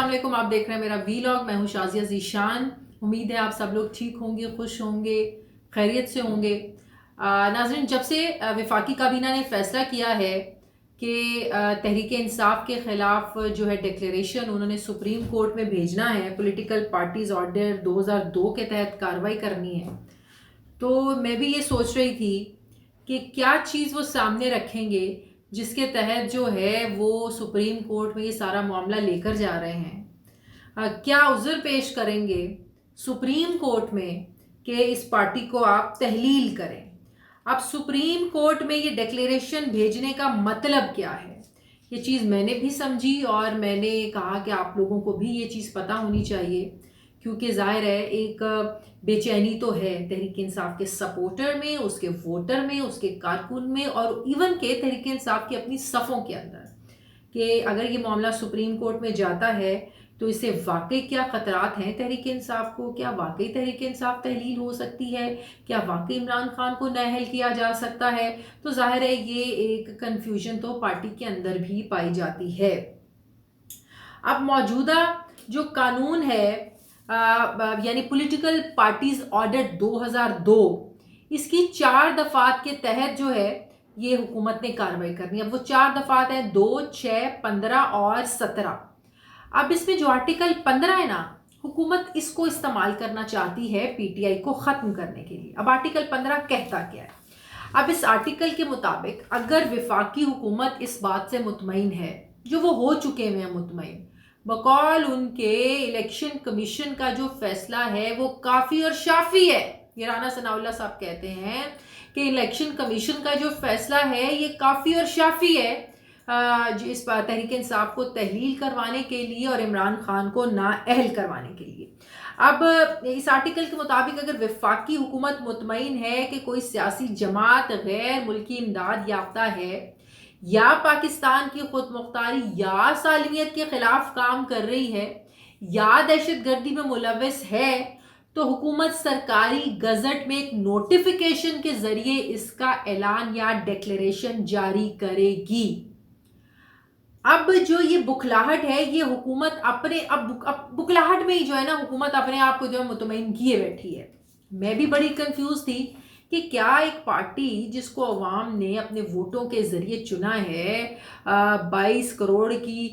السلام علیکم، آپ دیکھ رہے ہیں میرا ویلاگ. میں ہوں شازیہ ذیشان. امید ہے آپ سب لوگ ٹھیک ہوں گے، خوش ہوں گے، خیریت سے ہوں گے. ناظرین، جب سے وفاقی کابینہ نے فیصلہ کیا ہے کہ تحریک انصاف کے خلاف جو ہے ڈکلیریشن انہوں نے سپریم کورٹ میں بھیجنا ہے، پولیٹیکل پارٹیز آرڈر 2002 کے تحت کارروائی کرنی ہے، تو میں بھی یہ سوچ رہی تھی کہ کیا چیز وہ سامنے رکھیں گے جس کے تحت جو ہے وہ سپریم کورٹ میں یہ سارا معاملہ لے کر جا رہے ہیں. کیا عذر پیش کریں گے سپریم کورٹ میں کہ اس پارٹی کو آپ تحلیل کریں. اب سپریم کورٹ میں یہ ڈکلیریشن بھیجنے کا مطلب کیا ہے، یہ چیز میں نے بھی سمجھی اور میں نے کہا کہ آپ لوگوں کو بھی یہ چیز پتہ ہونی چاہیے، کیونکہ ظاہر ہے ایک بے چینی تو ہے تحریک انصاف کے سپورٹر میں، اس کے ووٹر میں، اس کے کارکن میں، اور ایون کہ تحریک انصاف کی اپنی صفوں کے اندر، کہ اگر یہ معاملہ سپریم کورٹ میں جاتا ہے تو اس سے واقعی کیا خطرات ہیں تحریک انصاف کو، کیا واقعی تحریک انصاف تحلیل ہو سکتی ہے، کیا واقعی عمران خان کو نااہل کیا جا سکتا ہے. تو ظاہر ہے یہ ایک کنفیوژن تو پارٹی کے اندر بھی پائی جاتی ہے. اب موجودہ جو قانون ہے یعنی پولیٹیکل پارٹیز آرڈر 2002، اس کی 4 دفعات کے تحت جو ہے یہ حکومت نے کارروائی کرنی ہے. اب وہ 4 دفعات ہیں 2، 6، 15 اور 17. اب اس میں جو آرٹیکل 15 ہے نا، حکومت اس کو استعمال کرنا چاہتی ہے پی ٹی آئی کو ختم کرنے کے لیے. اب آرٹیکل 15 کہتا کیا ہے؟ اب اس آرٹیکل کے مطابق اگر وفاقی حکومت اس بات سے مطمئن ہے، جو وہ ہو چکے ہیں مطمئن، بقول ان کے الیکشن کمیشن کا جو فیصلہ ہے وہ کافی اور شافی ہے. یہ رانا ثناء اللہ صاحب کہتے ہیں کہ الیکشن کمیشن کا جو فیصلہ ہے یہ کافی اور شافی ہے اس تحریک انصاف کو تحلیل کروانے کے لیے اور عمران خان کو نااہل کروانے کے لیے. اب اس آرٹیکل کے مطابق اگر وفاقی حکومت مطمئن ہے کہ کوئی سیاسی جماعت غیر ملکی امداد یافتہ ہے یا پاکستان کی خود مختاری یا سالمیت کے خلاف کام کر رہی ہے یا دہشت گردی میں ملوث ہے، تو حکومت سرکاری گزٹ میں ایک نوٹیفیکیشن کے ذریعے اس کا اعلان یا ڈکلیریشن جاری کرے گی. اب جو یہ بکھلاہٹ ہے یہ حکومت اپنے اب بکھلاہٹ میں ہی جو ہے نا حکومت اپنے آپ کو جو ہے مطمئن کیے بیٹھی ہے. میں بھی بڑی کنفیوز تھی کہ کیا ایک پارٹی جس کو عوام نے اپنے ووٹوں کے ذریعے چنا ہے، 22 کروڑ کی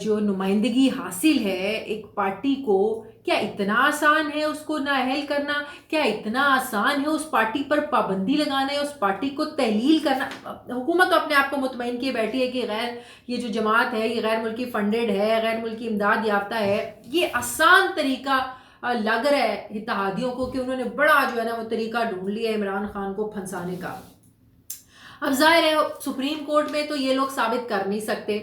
جو نمائندگی حاصل ہے ایک پارٹی کو، کیا اتنا آسان ہے اس کو نااہل کرنا؟ کیا اتنا آسان ہے اس پارٹی پر پابندی لگانا ہے، اس پارٹی کو تحلیل کرنا؟ حکومت اپنے آپ کو مطمئن کیے بیٹھی ہے کہ یہ جو جماعت ہے یہ غیر ملکی فنڈڈ ہے، غیر ملکی امداد یافتہ ہے. یہ آسان طریقہ لگ رہا ہے اتحادیوں کو کہ انہوں نے بڑا جو ہے نا وہ طریقہ ڈھونڈ لیا ہے عمران خان کو پھنسانے کا. اب ظاہر ہے سپریم کورٹ میں تو یہ لوگ ثابت کر نہیں سکتے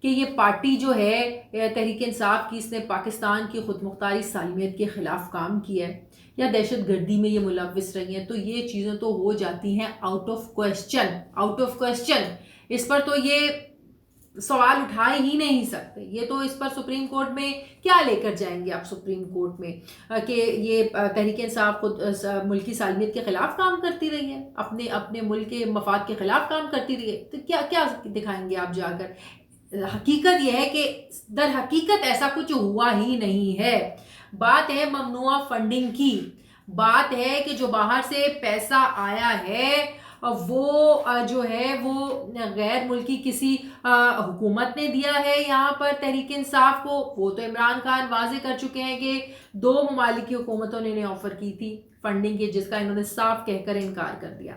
کہ یہ پارٹی جو ہے تحریک انصاف کی، اس نے پاکستان کی خود مختاری سالمیت کے خلاف کام کیا ہے یا دہشت گردی میں یہ ملوث رہی ہیں. تو یہ چیزیں تو ہو جاتی ہیں آؤٹ آف کویسچن. اس پر تو یہ سوال اٹھا ہی نہیں سکتے. یہ تو اس پر سپریم کورٹ میں کیا لے کر جائیں گے آپ سپریم کورٹ میں کہ یہ تحریک انصاف خود ملکی سالمیت کے خلاف کام کرتی رہی ہے، اپنے ملک کے مفاد کے خلاف کام کرتی رہی ہے. تو کیا دکھائیں گے آپ جا کر؟ حقیقت یہ ہے کہ در حقیقت ایسا کچھ ہوا ہی نہیں ہے. بات ہے ممنوعہ فنڈنگ کی، بات ہے کہ جو باہر سے پیسہ آیا ہے وہ جو ہے وہ غیر ملکی کسی حکومت نے دیا ہے یہاں پر تحریک انصاف کو. وہ تو عمران خان واضح کر چکے ہیں کہ 2 ممالک کی حکومتوں نے انہیں آفر کی تھی فنڈنگ کے، جس کا انہوں نے صاف کہہ کر انکار کر دیا.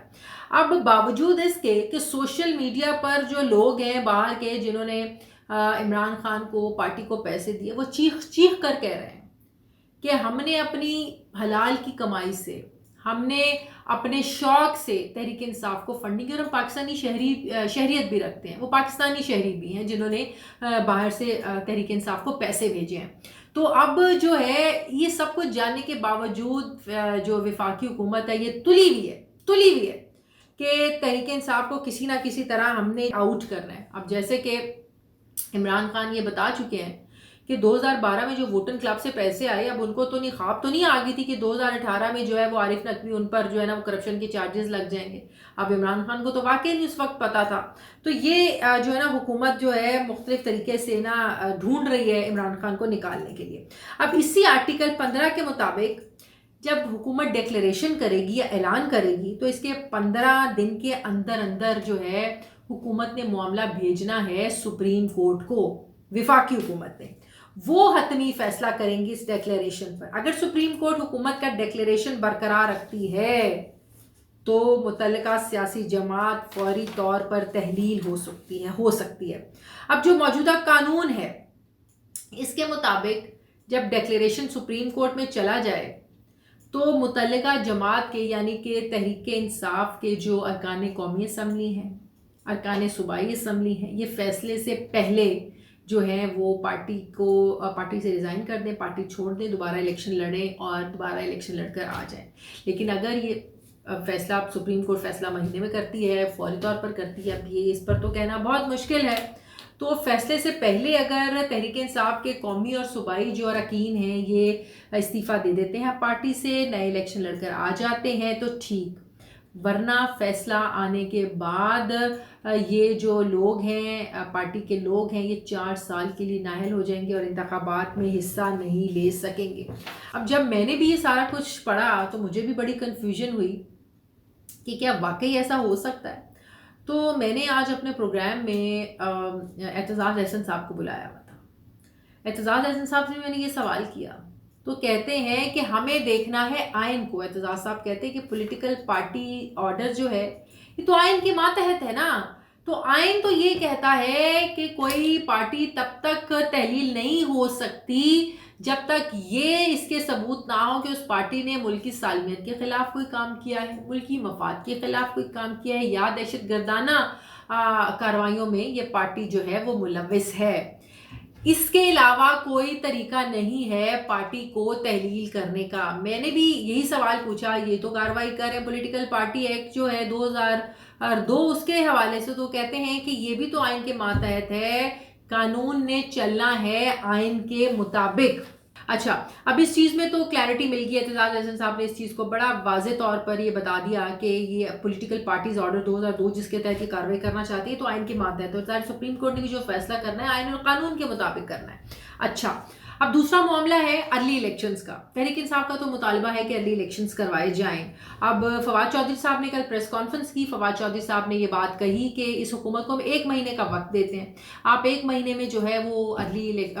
اب باوجود اس کے کہ سوشل میڈیا پر جو لوگ ہیں باہر کے جنہوں نے عمران خان کو، پارٹی کو پیسے دیے، وہ چیخ کر کہہ رہے ہیں کہ ہم نے اپنی حلال کی کمائی سے، ہم نے اپنے شوق سے تحریک انصاف کو فنڈنگ کی، اور ہم پاکستانی شہریت بھی رکھتے ہیں، وہ پاکستانی شہری بھی ہیں جنہوں نے باہر سے تحریک انصاف کو پیسے بھیجے ہیں. تو اب جو ہے یہ سب کچھ جاننے کے باوجود جو وفاقی حکومت ہے یہ تلی ہوئی ہے کہ تحریک انصاف کو کسی نہ کسی طرح ہم نے آؤٹ کرنا ہے. اب جیسے کہ عمران خان یہ بتا چکے ہیں کہ 2012 میں جو ووٹن کلب سے پیسے آئے، اب ان کو تو نہیں خواب تو نہیں آ گئی تھی کہ 2018 میں جو ہے وہ عارف نقوی ان پر جو ہے نا وہ کرپشن کے چارجز لگ جائیں گے. اب عمران خان کو تو واقعی نہیں اس وقت پتا تھا. تو یہ جو ہے نا حکومت جو ہے مختلف طریقے سے نا ڈھونڈ رہی ہے عمران خان کو نکالنے کے لیے. اب اسی آرٹیکل 15 کے مطابق جب حکومت ڈیکلیریشن کرے گی یا اعلان کرے گی تو اس کے 15 دن کے اندر اندر جو ہے حکومت نے معاملہ بھیجنا ہے سپریم کورٹ کو. وفاقی حکومت نے وہ حتمی فیصلہ کریں گی اس ڈیکلیریشن پر. اگر سپریم کورٹ حکومت کا ڈیکلیریشن برقرار رکھتی ہے تو متعلقہ سیاسی جماعت فوری طور پر تحلیل ہو سکتی ہے. اب جو موجودہ قانون ہے اس کے مطابق جب ڈیکلیریشن سپریم کورٹ میں چلا جائے تو متعلقہ جماعت کے یعنی کہ تحریک انصاف کے جو ارکان قومی اسمبلی ہیں، ارکان صوبائی اسمبلی ہیں، یہ فیصلے سے پہلے جو ہے وہ پارٹی سے ریزائن کر دیں، پارٹی چھوڑ دیں، دوبارہ الیکشن لڑیں اور دوبارہ الیکشن لڑ کر آ جائیں. لیکن اگر یہ فیصلہ سپریم کورٹ فیصلہ مہینے میں کرتی ہے، فوری طور پر کرتی ہے، اب یہ اس پر تو کہنا بہت مشکل ہے. تو فیصلے سے پہلے اگر تحریک انصاف کے قومی اور صوبائی جو اراکین ہیں یہ استعفیٰ دے دیتے ہیں پارٹی سے، نئے الیکشن لڑ کر آ جاتے ہیں تو ٹھیک، ورنہ فیصلہ آنے کے بعد یہ جو لوگ ہیں پارٹی کے لوگ ہیں یہ 4 سال کے لیے نااہل ہو جائیں گے اور انتخابات میں حصہ نہیں لے سکیں گے. اب جب میں نے بھی یہ سارا کچھ پڑھا تو مجھے بھی بڑی کنفیوژن ہوئی کہ کیا واقعی ایسا ہو سکتا ہے. تو میں نے آج اپنے پروگرام میں اعتزاز احسن صاحب کو بلایا ہوا تھا. اعتزاز احسن صاحب سے میں نے یہ سوال کیا تو کہتے ہیں کہ ہمیں دیکھنا ہے آئین کو. اعتزاز صاحب کہتے ہیں کہ پولیٹیکل پارٹی آرڈر جو ہے یہ تو آئین کے ماتحت ہے نا. تو آئین تو یہ کہتا ہے کہ کوئی پارٹی تب تک تحلیل نہیں ہو سکتی جب تک یہ اس کے ثبوت نہ ہو کہ اس پارٹی نے ملکی سالمیت کے خلاف کوئی کام کیا ہے، ملکی مفاد کے خلاف کوئی کام کیا ہے، یا دہشت گردانہ کارروائیوں میں یہ پارٹی جو ہے وہ ملوث ہے. اس کے علاوہ کوئی طریقہ نہیں ہے پارٹی کو تحلیل کرنے کا. میں نے بھی یہی سوال پوچھا، یہ تو کارروائی کر رہے ہیں پولیٹیکل پارٹی ایکٹ جو ہے 2002 اس کے حوالے سے، تو کہتے ہیں کہ یہ بھی تو آئین کے ماتحت ہے، قانون نے چلنا ہے آئین کے مطابق. اچھا، اب اس چیز میں تو کلیئرٹی مل گئی. اعتزاز احسن صاحب نے اس چیز کو بڑا واضح طور پر یہ بتا دیا کہ یہ پولیٹیکل پارٹیز آرڈر 2002 جس کے تحت یہ کارروائی کرنا چاہتی ہے تو آئین کے ماتحت ہے، اور سپریم کورٹ نے بھی جو فیصلہ کرنا ہے آئین اور قانون کے مطابق کرنا ہے. اچھا، اب دوسرا معاملہ ہے ارلی الیکشنز کا. تحریک انصاف کا تو مطالبہ ہے کہ ارلی الیکشنز کروائے جائیں. اب فواد چودھری صاحب نے کل پریس کانفرنس کی. فواد چودھری صاحب نے یہ بات کہی کہ اس حکومت کو ہم 1 مہینے کا وقت دیتے ہیں، آپ 1 مہینے میں جو ہے وہ ارلی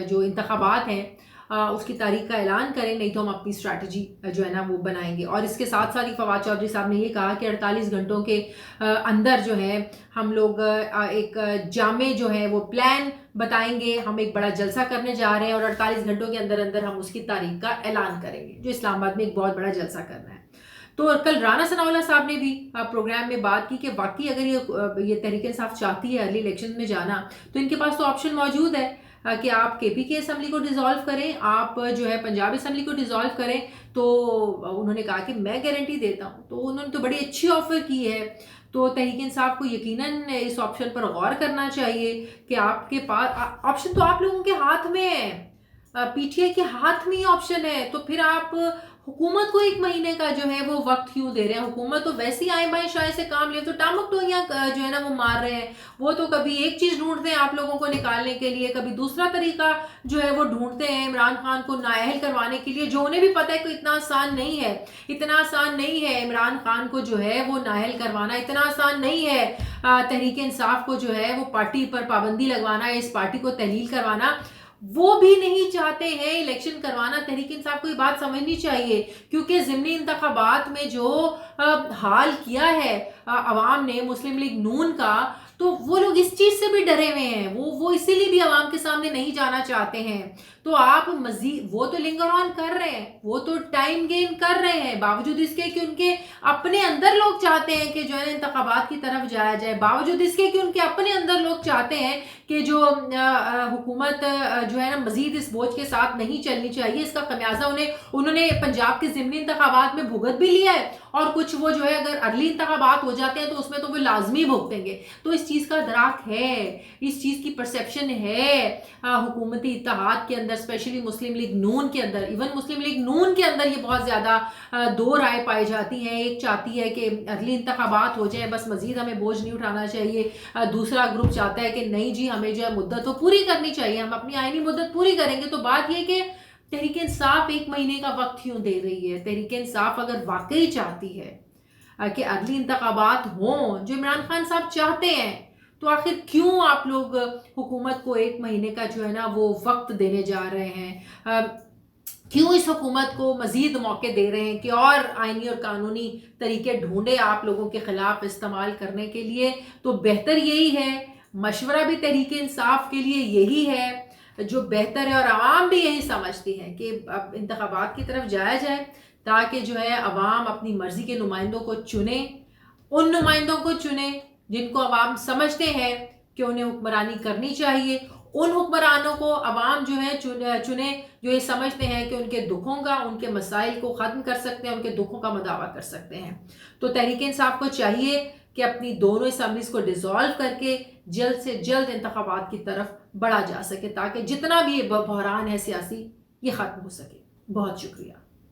جو انتخابات ہیں اس کی تاریخ کا اعلان کریں، نہیں تو ہم اپنی اسٹریٹجی جو ہے نا وہ بنائیں گے. اور اس کے ساتھ ساتھ ہی فواد چودھری صاحب نے یہ کہا کہ 48 گھنٹوں کے اندر جو ہے ہم لوگ ایک جامع جو ہے وہ پلان بتائیں گے، ہم ایک بڑا جلسہ کرنے جا رہے ہیں اور 48 گھنٹوں کے اندر اندر ہم اس کی تاریخ کا اعلان کریں گے، جو اسلام آباد میں ایک بہت بڑا جلسہ کرنا ہے. تو کل رانا ثناء اللہ صاحب نے بھی پروگرام میں بات کی کہ واقعی اگر یہ تحریک انصاف چاہتی ہے ارلی الیکشن میں جانا تو ان کے پاس تو آپشن موجود ہے کہ آپ کے پی کے اسمبلی کو ڈیزالو کریں، آپ جو ہے پنجاب اسمبلی کو ڈیزالو کریں. تو انہوں نے کہا کہ میں گارنٹی دیتا ہوں. تو انہوں نے تو بڑی اچھی آفر کی ہے. تو تحریک انصاف کو یقیناً اس آپشن پر غور کرنا چاہیے کہ آپ کے پاس آپشن تو آپ لوگوں کے ہاتھ میں ہے، پی ٹی آئی کے ہاتھ میں ہی آپشن ہے. تو پھر آپ حکومت کو 1 مہینے کا جو ہے وہ وقت کیوں دے رہے ہیں؟ حکومت تو ویسے ہی آئیں بائیں شائیں سے کام لے، تو ٹامک ٹوئیاں جو ہے نا وہ مار رہے ہیں. وہ تو کبھی ایک چیز ڈھونڈتے ہیں آپ لوگوں کو نکالنے کے لیے، کبھی دوسرا طریقہ جو ہے وہ ڈھونڈتے ہیں عمران خان کو نااہل کروانے کے لیے، جو انہیں بھی پتہ ہے کہ اتنا آسان نہیں ہے. اتنا آسان نہیں ہے عمران خان کو جو ہے وہ نااہل کروانا، اتنا آسان نہیں ہے تحریک انصاف کو جو ہے وہ پارٹی پر پابندی لگوانا، اس پارٹی کو تحلیل کروانا. وہ بھی نہیں چاہتے ہیں الیکشن کروانا. تحریک انصاف کو یہ بات سمجھنی چاہیے، کیونکہ ضمنی انتخابات میں جو حال کیا ہے عوام نے مسلم لیگ نون کا، تو وہ لوگ اس چیز سے بھی ڈرے ہوئے ہیں، وہ اسی لیے بھی عوام کے سامنے نہیں جانا چاہتے ہیں. تو آپ مزید وہ تو لنگر آن کر رہے ہیں، وہ تو ٹائم گین کر رہے ہیں، باوجود اس کے کہ ان کے اپنے اندر لوگ چاہتے ہیں کہ جو ہے انتخابات کی طرف جایا جائے، باوجود اس کے کہ ان کے اپنے اندر لوگ چاہتے ہیں کہ جو حکومت جو ہے نا مزید اس بوجھ کے ساتھ نہیں چلنی چاہیے. اس کا خمیازہ انہوں نے پنجاب کے ضمنی انتخابات میں بھگت بھی لیا ہے، اور کچھ وہ جو ہے اگر ارلی انتخابات ہو جاتے ہیں تو اس میں تو وہ لازمی بھگتیں گے. تو اس اس چیز کا ادراک ہے، اس چیز کی پرسیپشن ہے حکومتی اتحاد کے اندر، اسپیشلی مسلم لیگ نون کے اندر. ایون مسلم لیگ نون کے اندر یہ بہت زیادہ دو رائے پائی جاتی ہیں. ایک چاہتی ہے کہ اگلی انتخابات ہو جائیں، بس مزید ہمیں بوجھ نہیں اٹھانا چاہیے. دوسرا گروپ چاہتا ہے کہ نہیں جی ہمیں جو ہے مدت وہ پوری کرنی چاہیے، ہم اپنی آئینی مدت پوری کریں گے. تو بات یہ کہ تحریک انصاف 1 مہینے کا وقت کیوں دے رہی ہے؟ تحریک انصاف اگر واقعی چاہتی ہے کہ اگلی انتخابات ہوں جو عمران خان صاحب چاہتے ہیں، تو آخر کیوں آپ لوگ حکومت کو 1 مہینے کا جو ہے نا وہ وقت دینے جا رہے ہیں؟ کیوں اس حکومت کو مزید موقع دے رہے ہیں کہ اور آئینی اور قانونی طریقے ڈھونڈے آپ لوگوں کے خلاف استعمال کرنے کے لیے؟ تو بہتر یہی ہے، مشورہ بھی تحریک انصاف کے لیے یہی ہے جو بہتر ہے، اور عوام بھی یہی سمجھتی ہے کہ اب انتخابات کی طرف جایا جائے تاکہ جو ہے عوام اپنی مرضی کے نمائندوں کو چنیں، ان نمائندوں کو چنیں جن کو عوام سمجھتے ہیں کہ انہیں حکمرانی کرنی چاہیے. ان حکمرانوں کو عوام جو ہے چنیں جو یہ سمجھتے ہیں کہ ان کے دکھوں کا، ان کے مسائل کو ختم کر سکتے ہیں، ان کے دکھوں کا مداوع کر سکتے ہیں. تو تحریک انصاف کو چاہیے کہ اپنی دونوں اسمبلیز کو ڈیزالو کر کے جلد سے جلد انتخابات کی طرف بڑھا جا سکے تاکہ جتنا بھی یہ بحران ہے سیاسی یہ ختم ہو سکے. بہت شکریہ.